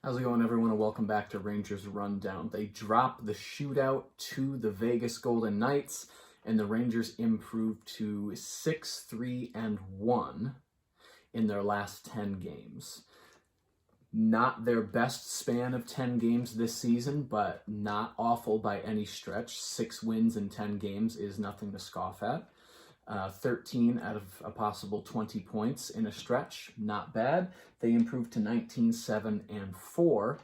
How's it going, everyone, and welcome back to Rangers Rundown. They dropped the shootout to the Vegas Golden Knights, and the Rangers improved to 6-3-1 in their last 10 games. Not their best span of 10 games this season, but not awful by any stretch. 6 wins in 10 games is nothing to scoff at. 13 out of a possible 20 points in a stretch, not bad. They improved to 19-7-4,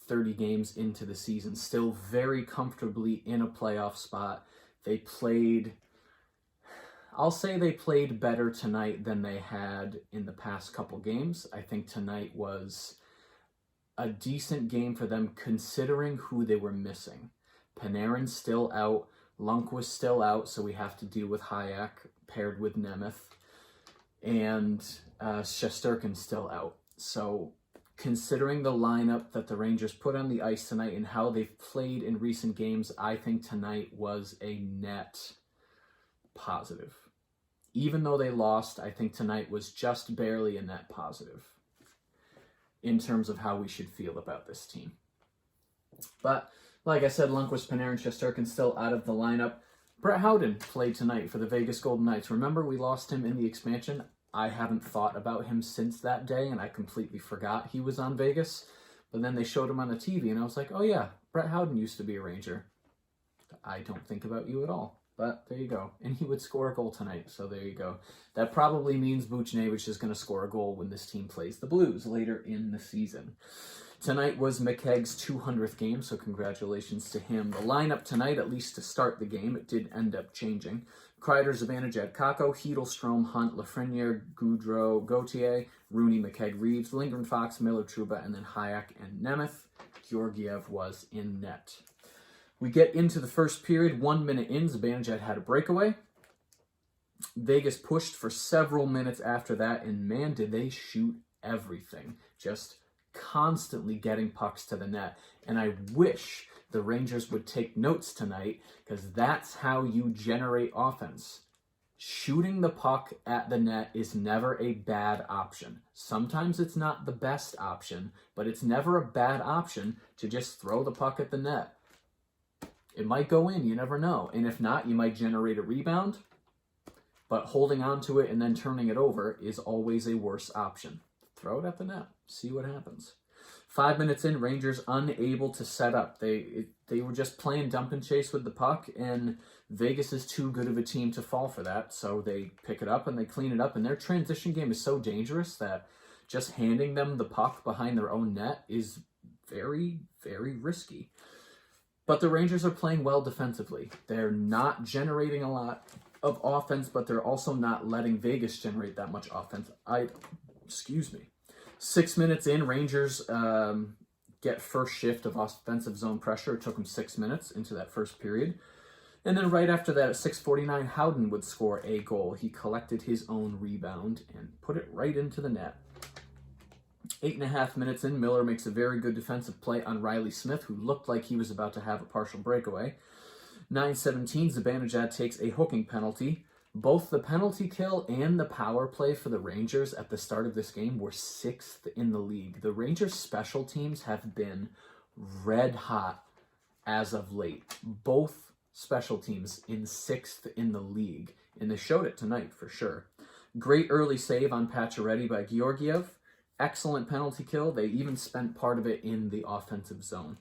30 games into the season. Still very comfortably in a playoff spot. I'll say they played better tonight than they had in the past couple games. I think tonight was a decent game for them considering who they were missing. Panarin's still out. Lundqvist still out, so we have to deal with Hayek paired with Nemeth, and Shesterkin's still out. So considering the lineup that the Rangers put on the ice tonight and how they've played in recent games, I think tonight was a net positive. Even though they lost, I think tonight was just barely a net positive in terms of how we should feel about this team. But like I said, Lundqvist, Panarin, Shesterkin still out of the lineup. Brett Howden played tonight for the Vegas Golden Knights. Remember, we lost him in the expansion. I haven't thought about him since that day, and I completely forgot he was on Vegas. But then they showed him on the TV, and I was like, oh yeah, Brett Howden used to be a Ranger. I don't think about you at all. But there you go. And he would score a goal tonight, so there you go. That probably means Buchnevich is going to score a goal when this team plays the Blues later in the season. Tonight was McKegg's 200th game, so congratulations to him. The lineup tonight, at least to start the game, it did end up changing. Kreider, Zibanejad, Kakko, Hedl, Strome, Hunt, Lafreniere, Goudreau, Gauthier, Rooney, McKegg, Reeves, Lindgren, Fox, Miller, Trouba, and then Hayek and Nemeth. Georgiev was in net. We get into the first period. 1 minute in, Zibanejad had a breakaway. Vegas pushed for several minutes after that, and man, did they shoot everything. Just constantly getting pucks to the net. And I wish the Rangers would take notes tonight, because that's how you generate offense. Shooting the puck at the net is never a bad option. Sometimes it's not the best option, but it's never a bad option to just throw the puck at the net. It might go in, you never know. And if not, you might generate a rebound, but holding on to it and then turning it over is always a worse option. Throw it at the net. See what happens. 5 minutes in, Rangers unable to set up. They were just playing dump and chase with the puck, and Vegas is too good of a team to fall for that. So they pick it up and they clean it up, and their transition game is so dangerous that just handing them the puck behind their own net is very, very risky. But the Rangers are playing well defensively. They're not generating a lot of offense, but they're also not letting Vegas generate that much offense. 6 minutes in, Rangers get first shift of offensive zone pressure. It took them 6 minutes into that first period. And then right after that, at 6:49, Howden would score a goal. He collected his own rebound and put it right into the net. 8.5 minutes in, Miller makes a very good defensive play on Riley Smith, who looked like he was about to have a partial breakaway. 9:17, Zibanejad takes a hooking penalty. Both the penalty kill and the power play for the Rangers at the start of this game were 6th in the league. The Rangers' special teams have been red hot as of late. Both special teams in 6th in the league, and they showed it tonight for sure. Great early save on Pacioretty by Georgiev. Excellent penalty kill. They even spent part of it in the offensive zone.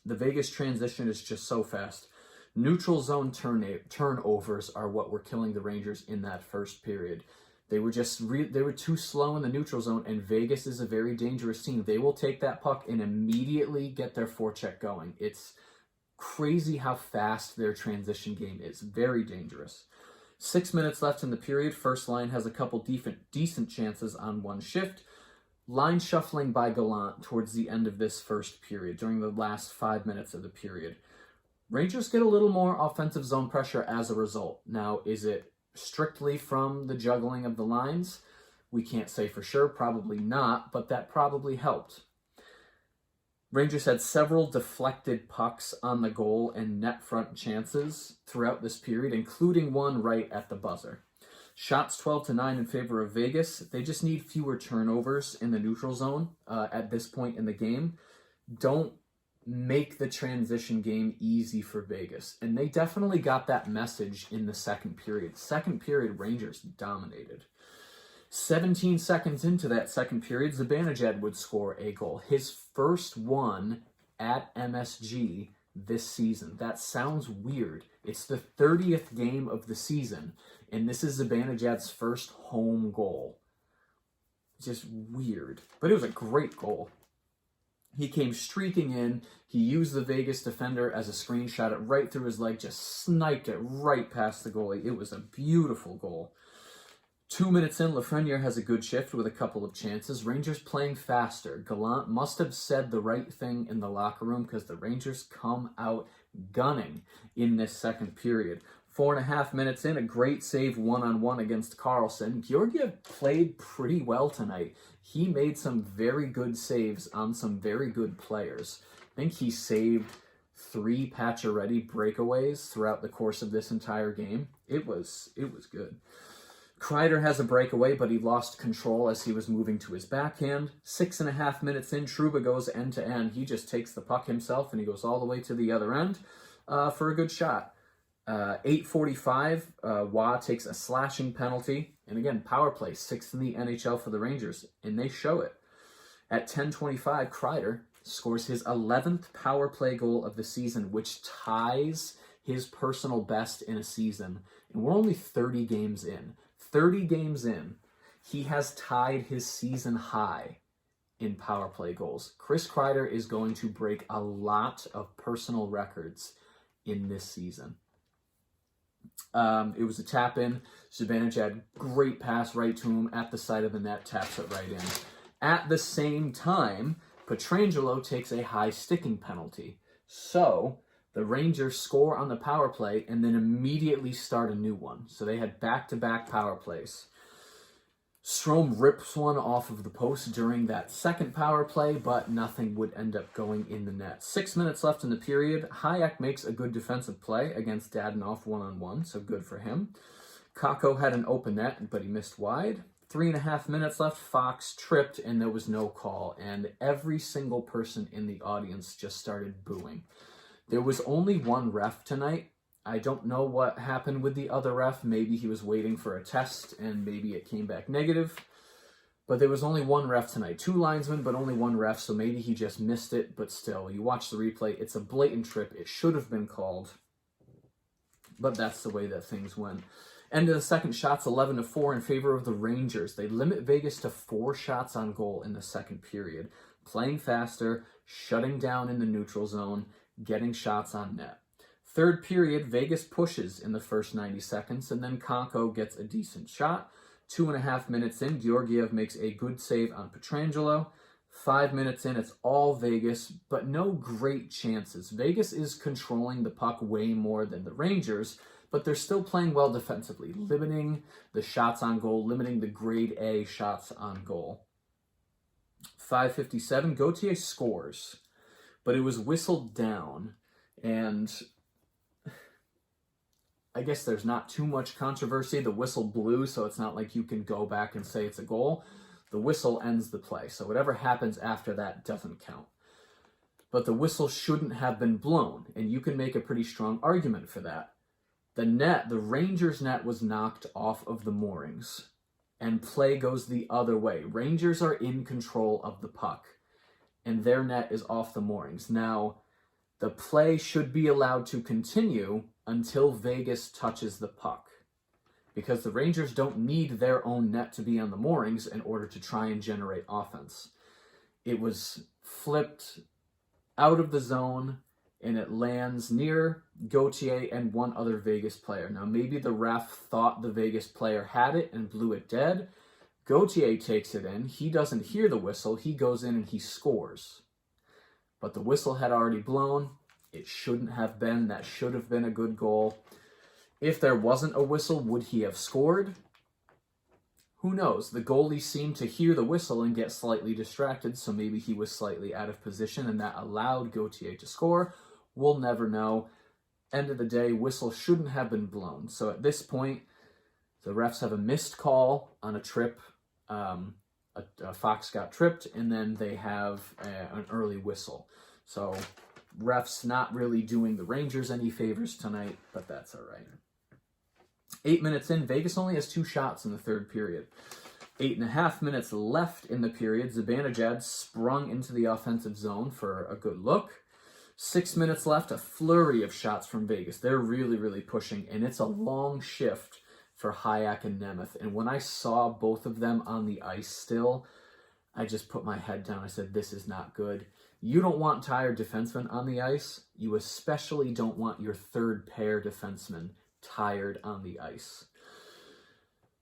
The Vegas transition is just so fast. Neutral zone turnovers are what were killing the Rangers in that first period. They were too slow in the neutral zone, and Vegas is a very dangerous team. They will take that puck and immediately get their forecheck going. It's crazy how fast their transition game is. Very dangerous. 6 minutes left in the period. First line has a couple decent chances on one shift. Line shuffling by Gallant towards the end of this first period, during the last 5 minutes of the period. Rangers get a little more offensive zone pressure as a result. Now, is it strictly from the juggling of the lines? We can't say for sure, probably not, but that probably helped. Rangers had several deflected pucks on the goal and net front chances throughout this period, including one right at the buzzer. Shots 12-9 in favor of Vegas. They just need fewer turnovers in the neutral zone at this point in the game. Don't make the transition game easy for Vegas. And they definitely got that message in the second period. Second period, Rangers dominated. 17 seconds into that second period, Zibanejad would score a goal. His first one at MSG this season. That sounds weird. It's the 30th game of the season, and this is Zibanejad's first home goal. Just weird. But it was a great goal. He came streaking in. He used the Vegas defender as a screenshot. It right through his leg, just sniped it right past the goalie. It was a beautiful goal. 2 minutes in, Lafreniere has a good shift with a couple of chances. Rangers playing faster. Gallant must have said the right thing in the locker room because the Rangers come out gunning in this second period. 4.5 minutes in, a great save one-on-one against Carlson. Georgiev played pretty well tonight. He made some very good saves on some very good players. I think he saved 3 Pacioretty breakaways throughout the course of this entire game. It was good. Kreider has a breakaway, but he lost control as he was moving to his backhand. 6.5 minutes in, Trouba goes end-to-end. He just takes the puck himself, and he goes all the way to the other end for a good shot. 8:45, Waugh takes a slashing penalty. And again, power play, 6th in the NHL for the Rangers, and they show it. At 10:25, Kreider scores his 11th power play goal of the season, which ties his personal best in a season. And we're only 30 games in. 30 games in, he has tied his season high in power play goals. Chris Kreider is going to break a lot of personal records in this season. It was a tap in. Zibanejad, great pass right to him at the side of the net, taps it right in. At the same time, Pietrangelo takes a high sticking penalty. So the Rangers score on the power play and then immediately start a new one. So they had back-to-back power plays. Strome rips one off of the post during that second power play, but nothing would end up going in the net. 6 minutes left in the period. Hayek makes a good defensive play against Dadonov one-on-one, so good for him. Kakko had an open net, but he missed wide. 3.5 minutes left. Fox tripped, and there was no call. And every single person in the audience just started booing. There was only one ref tonight. I don't know what happened with the other ref. Maybe he was waiting for a test and maybe it came back negative. But there was only one ref tonight. 2 linesmen, but only one ref, so maybe he just missed it. But still, you watch the replay, it's a blatant trip. It should have been called. But that's the way that things went. End of the second, shots 11-4 in favor of the Rangers. They limit Vegas to 4 shots on goal in the second period. Playing faster, shutting down in the neutral zone, getting shots on net. Third period, Vegas pushes in the first 90 seconds, and then Kakko gets a decent shot. 2.5 minutes in, Georgiev makes a good save on Pietrangelo. 5 minutes in, it's all Vegas, but no great chances. Vegas is controlling the puck way more than the Rangers, but they're still playing well defensively, limiting the shots on goal, limiting the grade A shots on goal. 5:57, Gauthier scores, but it was whistled down, and I guess there's not too much controversy. The whistle blew, so it's not like you can go back and say it's a goal. The whistle ends the play, so whatever happens after that doesn't count. But the whistle shouldn't have been blown, and you can make a pretty strong argument for that. The Rangers' net was knocked off of the moorings, and play goes the other way. Rangers are in control of the puck, and their net is off the moorings. Now, the play should be allowed to continue until Vegas touches the puck, because the Rangers don't need their own net to be on the moorings in order to try and generate offense. It was flipped out of the zone, and it lands near Gauthier and one other Vegas player. Now, maybe the ref thought the Vegas player had it and blew it dead. Gauthier takes it in. He doesn't hear the whistle. He goes in and he scores. But the whistle had already blown. It shouldn't have been. That should have been a good goal. If there wasn't a whistle, would he have scored? Who knows? The goalie seemed to hear the whistle and get slightly distracted, so maybe he was slightly out of position and that allowed Gauthier to score. We'll never know. End of the day, whistle shouldn't have been blown. So at this point, The refs have a missed call on a trip. A fox got tripped, and then they have an early whistle. So refs not really doing the Rangers any favors tonight, but that's all right. 8 minutes in, Vegas only has 2 shots in the third period. 8.5 minutes left in the period, Zibanejad sprung into the offensive zone for a good look. 6 minutes left, a flurry of shots from Vegas. They're really, really pushing, and it's a long shift for Hayek and Nemeth. And when I saw both of them on the ice still, I just put my head down. I said, this is not good. You don't want tired defensemen on the ice. You especially don't want your third pair defenseman tired on the ice.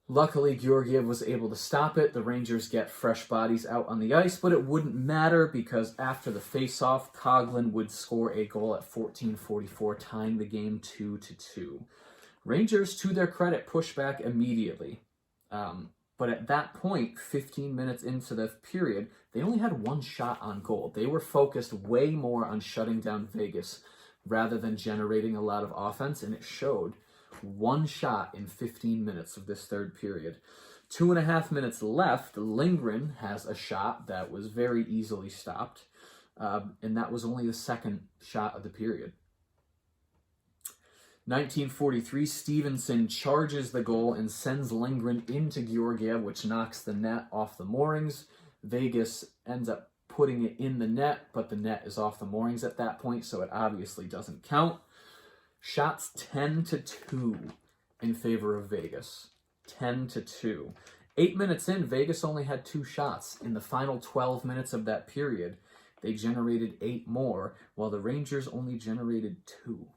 Luckily, Georgiev was able to stop it. The Rangers get fresh bodies out on the ice, but it wouldn't matter because after the face-off, Coghlan would score a goal at 14:44, tying the game 2-2. Rangers, to their credit, push back immediately. But at that point, 15 minutes into the period, they only had 1 shot on goal. They were focused way more on shutting down Vegas rather than generating a lot of offense, and it showed. 1 shot in 15 minutes of this third period. 2.5 minutes left, Lindgren has a shot that was very easily stopped, and that was only the second shot of the period. 1943, Stevenson charges the goal and sends Lindgren into Georgiev, which knocks the net off the moorings. Vegas ends up putting it in the net, but the net is off the moorings at that point, so it obviously doesn't count. Shots 10-2 in favor of Vegas. 10-2. 8 minutes in, Vegas only had 2 shots. In the final 12 minutes of that period, they generated 8 more, while the Rangers only generated 2.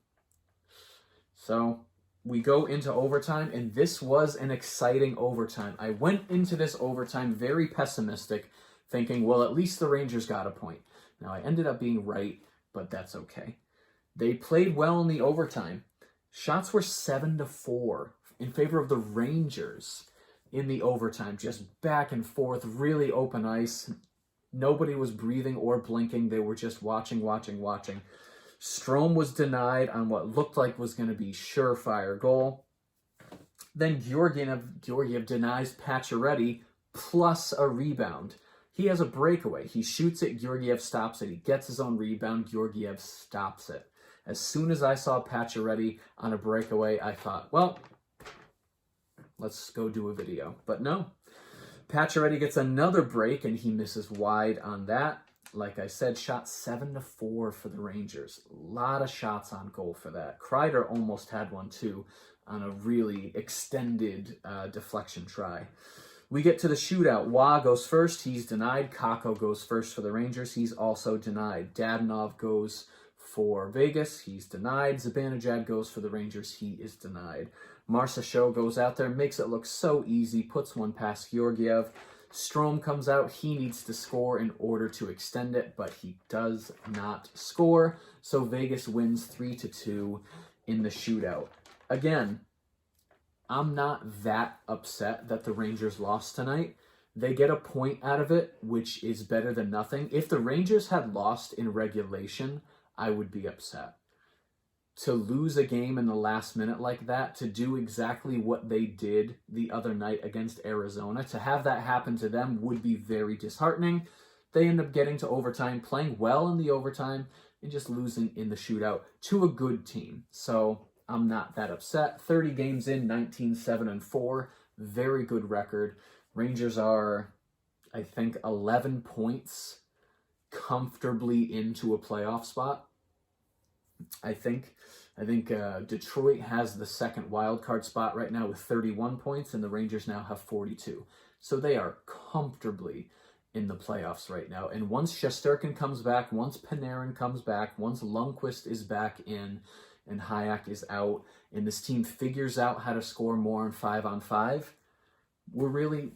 So we go into overtime, and this was an exciting overtime. I went into this overtime very pessimistic, thinking, well, at least the Rangers got a point. Now, I ended up being right, but that's okay. They played well in the overtime. Shots were 7-4 in favor of the Rangers in the overtime. Just back and forth, really open ice. Nobody was breathing or blinking. They were just watching. Strome was denied on what looked like was going to be surefire goal. Then Georgiev denies Pacioretty plus a rebound. He has a breakaway. He shoots it. Georgiev stops it. He gets his own rebound. Georgiev stops it. As soon as I saw Pacioretty on a breakaway, I thought, well, let's go do a video. But no. Pacioretty gets another break, and he misses wide on that. Like I said, shot 7-4 for the Rangers. A lot of shots on goal for that. Kreider almost had one, too, on a really extended deflection try. We get to the shootout. Waugh goes first. He's denied. Kakko goes first for the Rangers. He's also denied. Dadonov goes for Vegas. He's denied. Zibanejad goes for the Rangers. He is denied. Marchessault goes out there, makes it look so easy, puts one past Georgiev. Strome comes out. He needs to score in order to extend it, but he does not score. So Vegas wins 3-2 in the shootout. Again, I'm not that upset that the Rangers lost tonight. They get a point out of it, which is better than nothing. If the Rangers had lost in regulation, I would be upset. To lose a game in the last minute like that, to do exactly what they did the other night against Arizona, to have that happen to them would be very disheartening. They end up getting to overtime, playing well in the overtime, and just losing in the shootout to a good team. So I'm not that upset. 30 games in, 19-7-4. Very good record. Rangers are, I think, 11 points comfortably into a playoff spot. I think Detroit has the second wild card spot right now with 31 points, and the Rangers now have 42. So they are comfortably in the playoffs right now. And once Shesterkin comes back, once Panarin comes back, once Lundqvist is back in, and Hayek is out, and this team figures out how to score more in 5-on-5, we're really...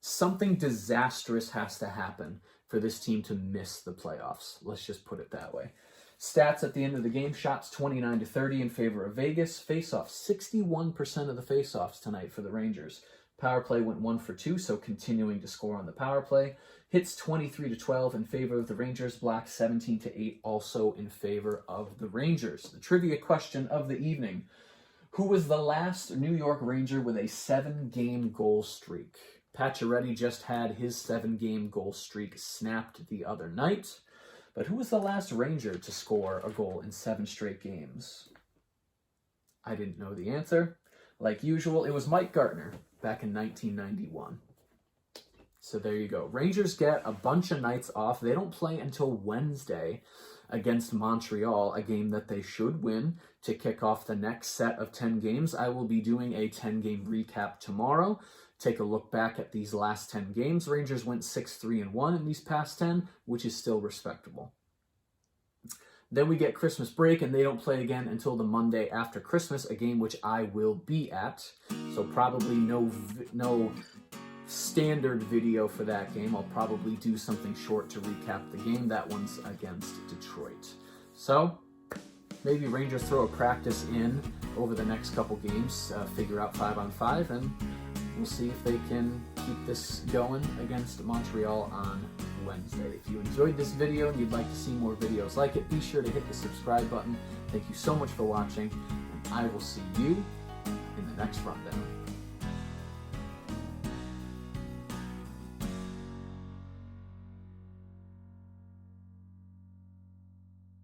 something disastrous has to happen for this team to miss the playoffs. Let's just put it that way. Stats at the end of the game: shots 29-30 in favor of Vegas. Face-offs, 61% of the face-offs tonight for the Rangers. Power play went 1 for 2, so continuing to score on the power play. Hits 23-12 in favor of the Rangers. Blocks 17-8 also in favor of the Rangers. The trivia question of the evening: Who was the last New York Ranger with a 7-game goal streak? Pacioretty just had his 7-game goal streak snapped the other night. But who was the last Ranger to score a goal in 7 straight games? I didn't know the answer. Like usual, it was Mike Gartner back in 1991. So there you go. Rangers get a bunch of nights off. They don't play until Wednesday against Montreal, a game that they should win to kick off the next set of 10 games. I will be doing a 10-game recap tomorrow. Take a look back at these last 10 games. Rangers went 6-3-1 in these past 10, which is still respectable. Then we get Christmas break, and they don't play again until the Monday after Christmas, a game which I will be at. So probably no standard video for that game. I'll probably do something short to recap the game. That one's against Detroit. So maybe Rangers throw a practice in over the next couple games, figure out 5-on-5, and we'll see if they can keep this going against Montreal on Wednesday. If you enjoyed this video and you'd like to see more videos like it, be sure to hit the subscribe button. Thank you so much for watching, and I will see you in the next rundown.